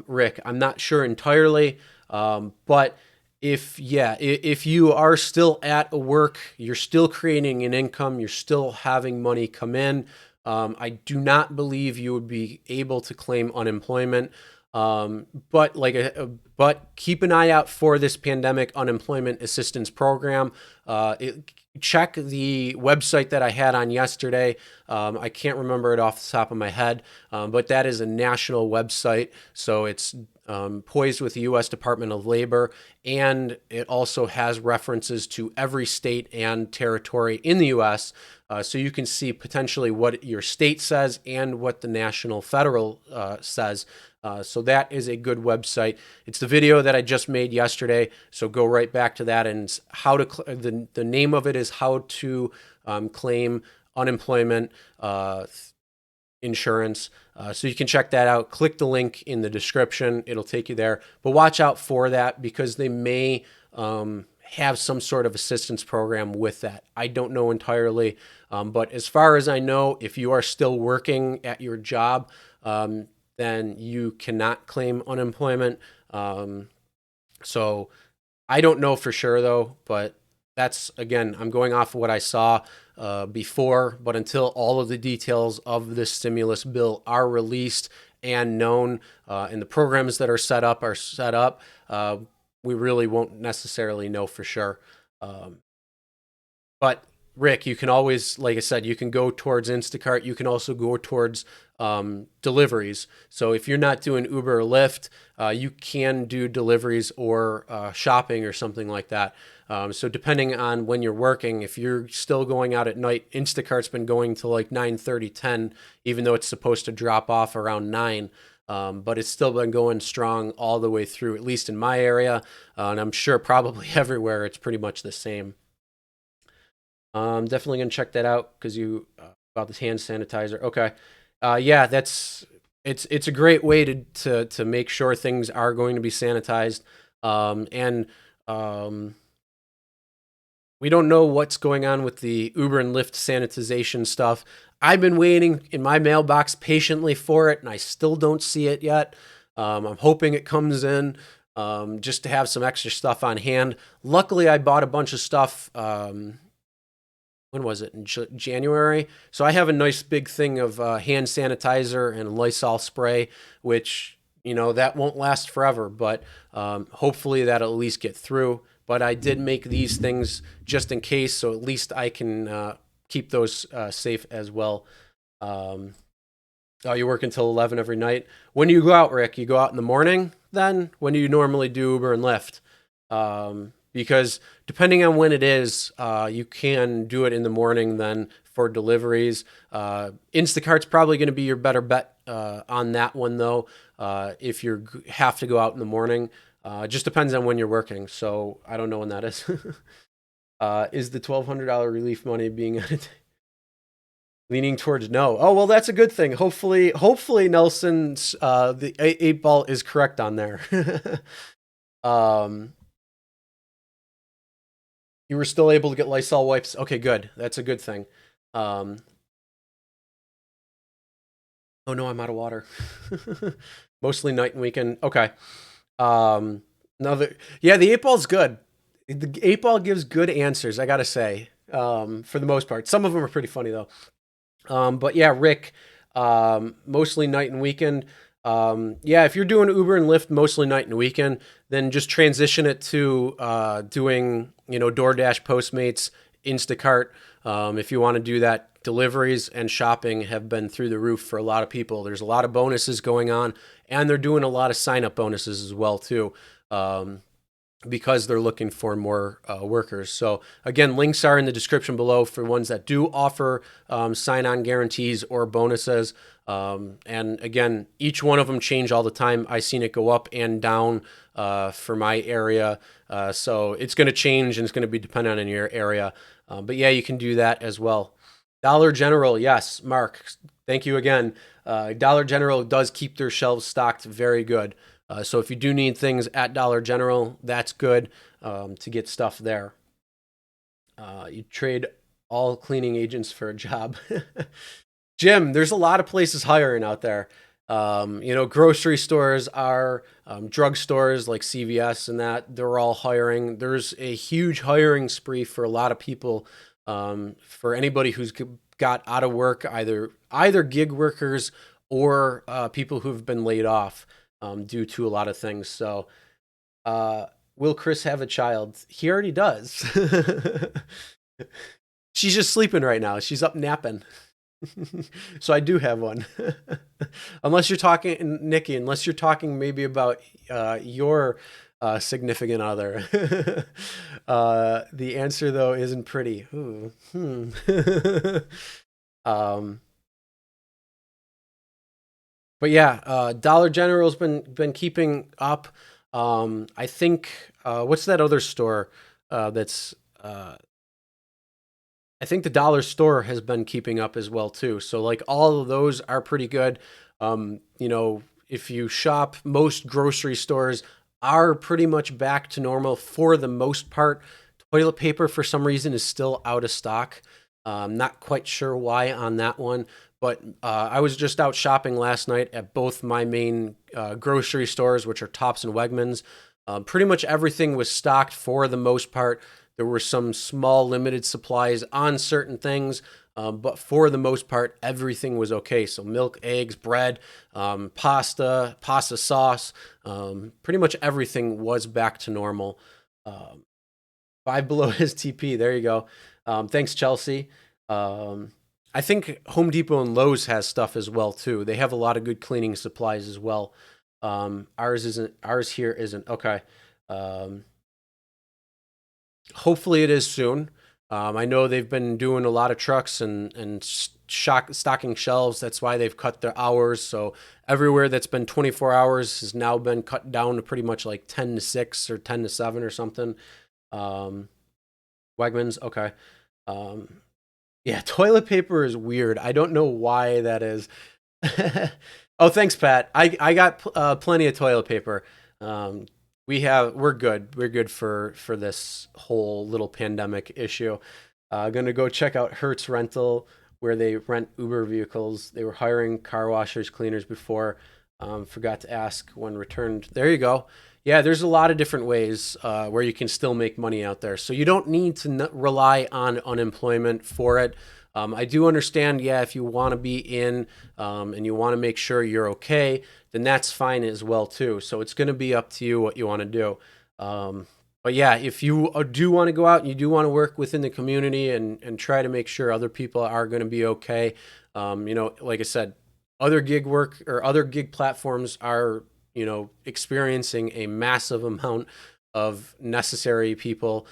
Rick, I'm not sure entirely, but if you are still at a work, you're still creating an income, you're still having money come in, I do not believe you would be able to claim unemployment. But keep an eye out for this pandemic unemployment assistance program. Check the website that I had on yesterday. I can't remember it off the top of my head, but that is a national website. So it's poised with the U.S. Department of Labor, and it also has references to every state and territory in the U.S., so you can see potentially what your state says and what the national federal says. So that is a good website. It's the video that I just made yesterday, so go right back to that. And how to the name of it is How to Claim Unemployment Insurance. So you can check that out. Click the link in the description. It'll take you there. But watch out for that, because they may have some sort of assistance program with that. I don't know entirely. But as far as I know, if you are still working at your job, then you cannot claim unemployment. So I don't know for sure, though, but that's, again, I'm going off of what I saw before, but until all of the details of this stimulus bill are released and known, and the programs that are set up, we really won't necessarily know for sure. But Rick, you can always, like I said, you can go towards Instacart. You can also go towards deliveries. So if you're not doing Uber or Lyft, you can do deliveries or shopping or something like that. So depending on when you're working, if you're still going out at night, Instacart's been going to like 9:30, 10, even though it's supposed to drop off around 9. But it's still been going strong all the way through, at least in my area. And I'm sure probably everywhere it's pretty much the same. Definitely gonna check that out, because you about this hand sanitizer. Okay, yeah, it's a great way to make sure things are going to be sanitized, and we don't know what's going on with the Uber and Lyft sanitization stuff. I've been waiting in my mailbox patiently for it, and I still don't see it yet. I'm hoping it comes in, just to have some extra stuff on hand. Luckily, I bought a bunch of stuff. When was it? In January. So I have a nice big thing of hand sanitizer and Lysol spray, which, that won't last forever, but hopefully that'll at least get through. But I did make these things just in case, so at least I can keep those safe as well. Oh, you work until 11 every night. When do you go out, Rick? You go out in the morning then? When do you normally do Uber and Lyft? Because depending on when it is, you can do it in the morning then for deliveries. Instacart's probably going to be your better bet on that one, though, if you have to go out in the morning. It just depends on when you're working, so I don't know when that is. Is the $1,200 relief money being leaning towards no? Oh, well, that's a good thing. Hopefully Nelson's the 8-ball is correct on there. You were still able to get Lysol wipes. Okay, good. That's a good thing. Oh no, I'm out of water. Mostly night and weekend. Okay. Yeah, the 8-ball's good. The 8-ball gives good answers, I gotta say, for the most part. Some of them are pretty funny though. But yeah, Rick, mostly night and weekend. Yeah, if you're doing Uber and Lyft mostly night and weekend, then just transition it to doing, DoorDash, Postmates, Instacart. If you want to do that, deliveries and shopping have been through the roof for a lot of people. There's a lot of bonuses going on, and they're doing a lot of sign-up bonuses as well too, because they're looking for more workers. So again, links are in the description below for ones that do offer sign-on guarantees or bonuses. And again, each one of them change all the time. I've seen it go up and down for my area. So it's going to change, and it's going to be dependent on your area. But yeah, you can do that as well. Dollar General, yes, Mark, thank you again. Dollar General does keep their shelves stocked very good. So if you do need things at Dollar General, that's good to get stuff there. You trade all cleaning agents for a job. Jim, there's a lot of places hiring out there. Grocery stores are, drugstores like CVS and that, they're all hiring. There's a huge hiring spree for a lot of people, for anybody who's got out of work, either gig workers or people who've been laid off due to a lot of things. So will Chris have a child? He already does. She's just sleeping right now. She's up napping. So I do have one. Unless you're talking, Nikki, unless you're talking maybe about your significant other. The answer though isn't pretty. Ooh, hmm. um, but yeah, Dollar General's been keeping up. I think what's that other store that's I think the dollar store has been keeping up as well too. So like all of those are pretty good. If you shop, most grocery stores are pretty much back to normal for the most part. Toilet paper for some reason is still out of stock. Not quite sure why on that one, but I was just out shopping last night at both my main grocery stores, which are Tops and Wegmans. Pretty much everything was stocked for the most part. There were some small limited supplies on certain things, but for the most part, everything was okay. So milk, eggs, bread, pasta sauce, pretty much everything was back to normal. Um, Five Below his TP. There you go. Thanks, Chelsea. I think Home Depot and Lowe's has stuff as well too. They have a lot of good cleaning supplies as well. Ours isn't. Ours here isn't. Okay. Um, Hopefully it is soon. I know they've been doing a lot of trucks and stocking shelves. That's why they've cut their hours. So everywhere that's been 24 hours has now been cut down to pretty much like 10 to 6 or 10 to 7 or something. Um, Wegmans, okay. Um, yeah, toilet paper is weird. I don't know why that is. Oh, thanks, Pat. I got plenty of toilet paper. Um, we're good. We're good for this whole little pandemic issue. Gonna go check out Hertz Rental where they rent Uber vehicles. They were hiring car washers, cleaners before. Forgot to ask when returned. There you go. Yeah, there's a lot of different ways where you can still make money out there. So you don't need to rely on unemployment for it. I do understand, yeah, if you want to be in and you want to make sure you're okay, then that's fine as well too. So it's going to be up to you what you want to do. But yeah, if you do want to go out and you do want to work within the community and try to make sure other people are going to be okay, like I said, other gig work or other gig platforms are, experiencing a massive amount of necessary people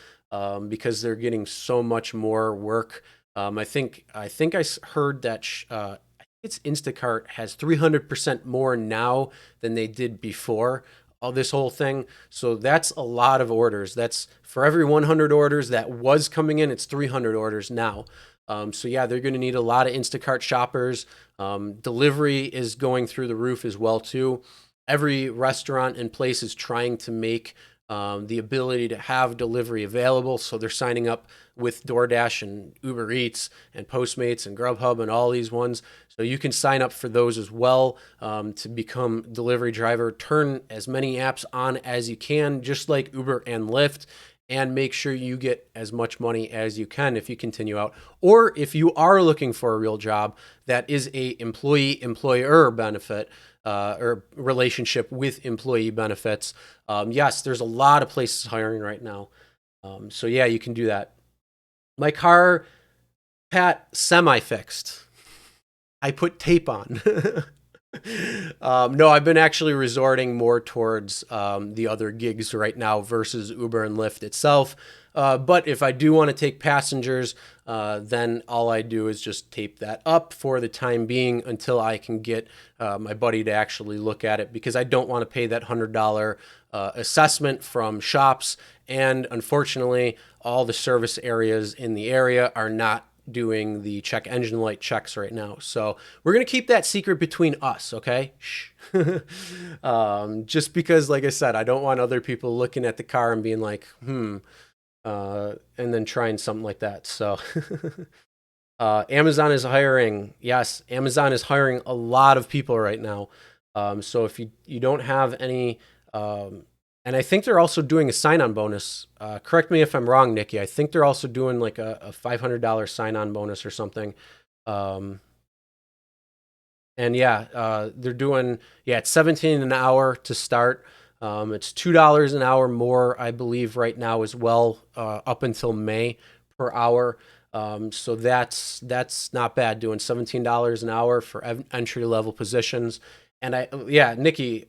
because they're getting so much more work. I heard that it's Instacart has 300% more now than they did before all this whole thing. So that's a lot of orders. That's for every 100 orders that was coming in, it's 300 orders now. So yeah, they're going to need a lot of Instacart shoppers. Delivery is going through the roof as well too. Every restaurant and place is trying to make the ability to have delivery available. So they're signing up with DoorDash and UberEATS and Postmates and Grubhub and all these ones. So you can sign up for those as well to become delivery driver. Turn as many apps on as you can, just like Uber and Lyft, and make sure you get as much money as you can if you continue out. Or if you are looking for a real job that is a employee-employer benefit, or relationship with employee benefits. Yes, there's a lot of places hiring right now. So yeah, you can do that. My car, Pat, semi-fixed. I put tape on. No, I've been actually resorting more towards the other gigs right now versus Uber and Lyft itself. But if I do want to take passengers, then all I do is just tape that up for the time being until I can get my buddy to actually look at it, because I don't want to pay that $100 assessment from shops. And unfortunately, all the service areas in the area are not doing the check engine light checks right now. So we're going to keep that secret between us, okay? Shh. Just because, like I said, I don't want other people looking at the car and being like, and then trying something like that. So Amazon is hiring. Yes, Amazon is hiring a lot of people right now. So if you don't have any, and I think they're also doing a sign-on bonus. Correct me if I'm wrong, Nikki. I think they're also doing like a $500 sign-on bonus or something. And yeah, they're doing, it's 17 an hour to start. It's $2 an hour more, I believe, right now as well, up until May per hour. So that's not bad, doing $17 an hour for entry level positions. And yeah, Nikki,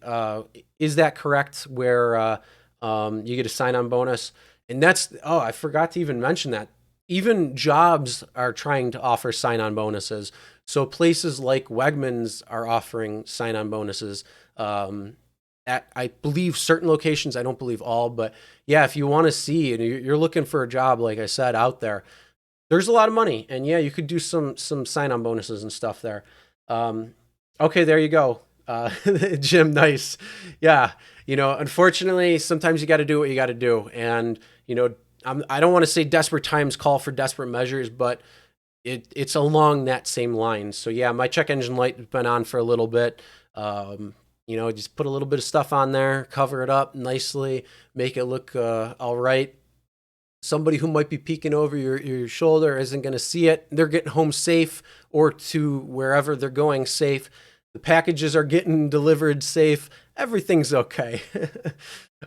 is that correct? Where you get a sign on bonus, and oh, I forgot to even mention that. Even jobs are trying to offer sign on bonuses. So places like Wegmans are offering sign on bonuses. At, I believe, certain locations. I don't believe all, but yeah, if you want to see and you're looking for a job, like I said, out there, there's a lot of money, and yeah, you could do some sign on bonuses and stuff there. Um, okay, there you go, Jim. Nice, yeah. Unfortunately, sometimes you got to do what you got to do, and I don't want to say desperate times call for desperate measures, but it's along that same line. So yeah, my check engine light has been on for a little bit. Just put a little bit of stuff on there, cover it up nicely, make it look all right. Somebody who might be peeking over your shoulder isn't going to see it. They're getting home safe, or to wherever they're going safe. The packages are getting delivered safe. Everything's okay.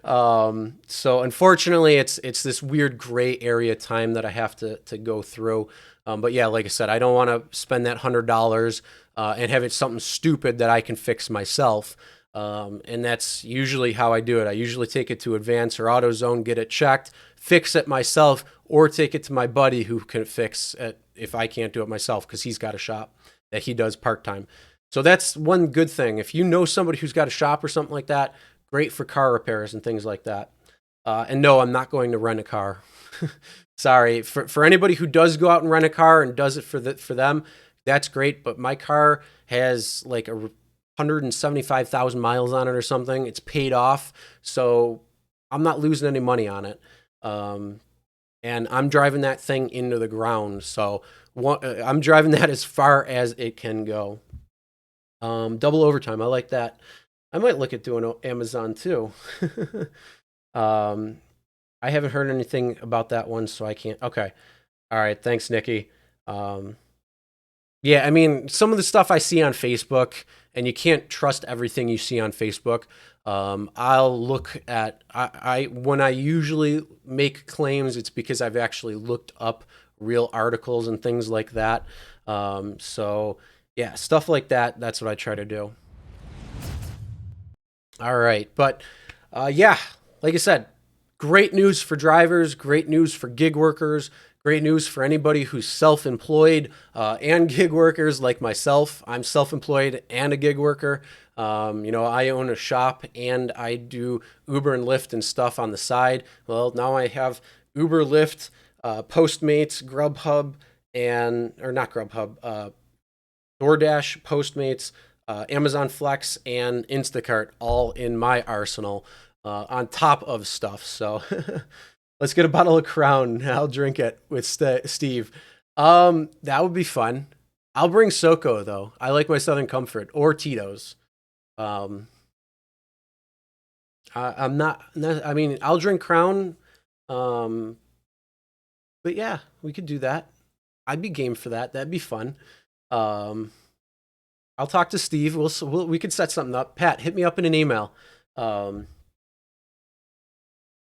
So unfortunately, it's this weird gray area time that I have to go through. But yeah, like I said, I don't want to spend that $100 and have it something stupid that I can fix myself. And that's usually how I do it. I usually take it to Advance or AutoZone, get it checked, fix it myself, or take it to my buddy who can fix it if I can't do it myself, because he's got a shop that he does part-time. So that's one good thing. If you know somebody who's got a shop or something like that, great for car repairs and things like that. And no, I'm not going to rent a car. Sorry. For anybody who does go out and rent a car and does it for them, that's great. But my car has like 175,000 miles on it or something. It's paid off, so I'm not losing any money on it. And I'm driving that thing into the ground, so I'm driving that as far as it can go. Double overtime, I like that. I might look at doing Amazon too. um, I haven't heard anything about that one, so I can't. Okay, all right. Thanks, Nikki. Um, yeah, I mean, some of the stuff I see on Facebook, and you can't trust everything you see on Facebook. I'll look at I when I usually make claims, it's because I've actually looked up real articles and things like that. So yeah, stuff like that. That's what I try to do. All right, but yeah, like I said, great news for drivers, great news for gig workers, great news for anybody who's self-employed and gig workers like myself. I'm self-employed and a gig worker. I own a shop and I do Uber and Lyft and stuff on the side. Well, now I have Uber, Lyft, Postmates, Grubhub, or not Grubhub, DoorDash, Postmates, Amazon Flex, and Instacart all in my arsenal on top of stuff. So let's get a bottle of Crown. I'll drink it with Steve. That would be fun. I'll bring SoCo though. I like my Southern Comfort or Tito's. Um, I'm not. I mean, I'll drink Crown. Um, but yeah, we could do that. I'd be game for that. That'd be fun. Um, I'll talk to Steve. We could set something up. Pat, hit me up in an email. Um,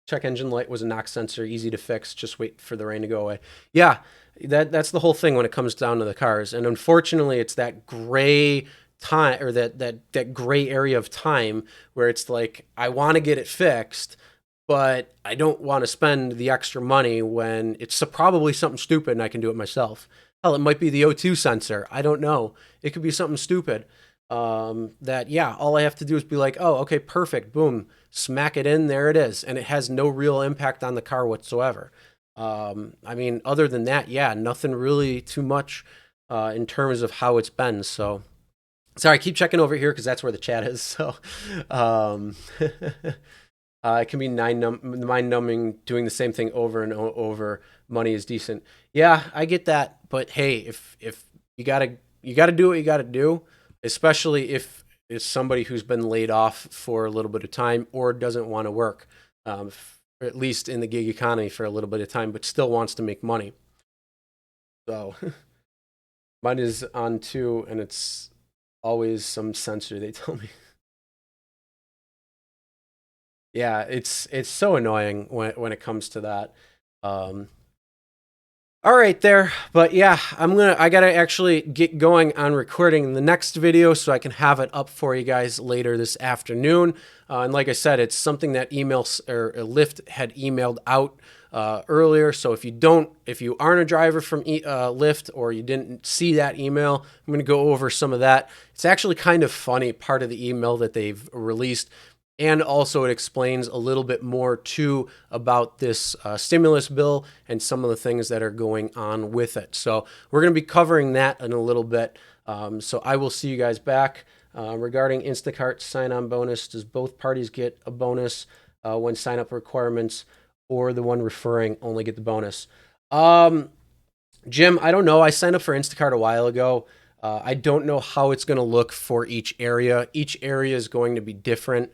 check engine light was a knock sensor, easy to fix. Just wait for the rain to go away. Yeah, that's the whole thing when it comes down to the cars. And unfortunately, it's that gray time, or that gray area of time where it's like I want to get it fixed, but I don't want to spend the extra money when it's probably something stupid and I can do it myself. Hell, it might be the O2 sensor. I don't know. It could be something stupid. That, yeah, all I have to do is be like, oh, okay, perfect, boom, smack it in, there it is, and it has no real impact on the car whatsoever. I mean, other than that, yeah, nothing really too much in terms of how it's been. So, sorry, I keep checking over here because that's where the chat is. So, um, it can be mind numbing doing the same thing over and over. Money is decent. Yeah, I get that, but hey, if you gotta do what you gotta do, especially if it's somebody who's been laid off for a little bit of time or doesn't want to work, at least in the gig economy for a little bit of time, but still wants to make money. So mine is on too, and it's always some sensor, they tell me. Yeah, it's so annoying when it comes to that. Um, All right there, but yeah, I gotta actually get going on recording the next video so I can have it up for you guys later this afternoon. And like I said, it's something that Lyft had emailed out earlier. So if you aren't a driver from Lyft or you didn't see that email, I'm gonna go over some of that. It's actually kind of funny, part of the email that they've released. And also it explains a little bit more too about this stimulus bill and some of the things that are going on with it. So we're going to be covering that in a little bit. So I will see you guys back. Regarding Instacart sign-on bonus, does both parties get a bonus when sign-up requirements, or the one referring only get the bonus? Jim, I don't know. I signed up for Instacart a while ago. I don't know how it's going to look for each area. Each area is going to be different.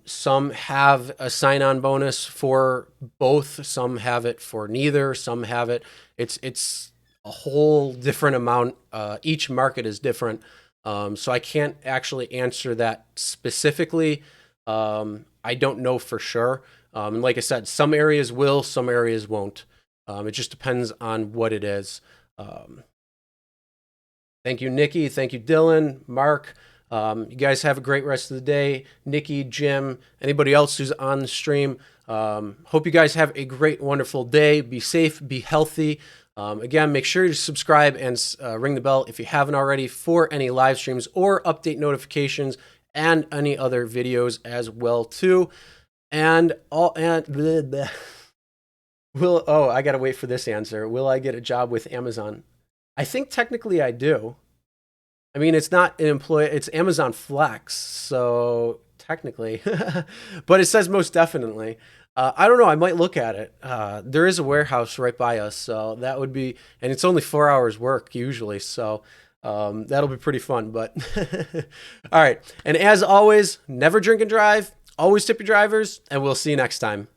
Some have a sign-on bonus for both. Some have it for neither. Some have it. It's a whole different amount. Each market is different. So I can't actually answer that specifically. I don't know for sure. And like I said, some areas will, some areas won't. It just depends on what it is. Thank you, Nikki. Thank you, Dylan, Mark. You guys have a great rest of the day. Nikki, Jim, anybody else who's on the stream. Hope you guys have a great, wonderful day. Be safe, be healthy. Again, make sure to subscribe and ring the bell if you haven't already for any live streams or update notifications and any other videos as well too. And bleh, bleh. I gotta wait for this answer. Will I get a job with Amazon? I think technically I do. I mean, it's not an employee, it's Amazon Flex, so technically, but it says most definitely. I don't know, I might look at it. There is a warehouse right by us, so that would be, and it's only 4 hours work usually, so that'll be pretty fun, but all right. And as always, never drink and drive, always tip your drivers, and we'll see you next time.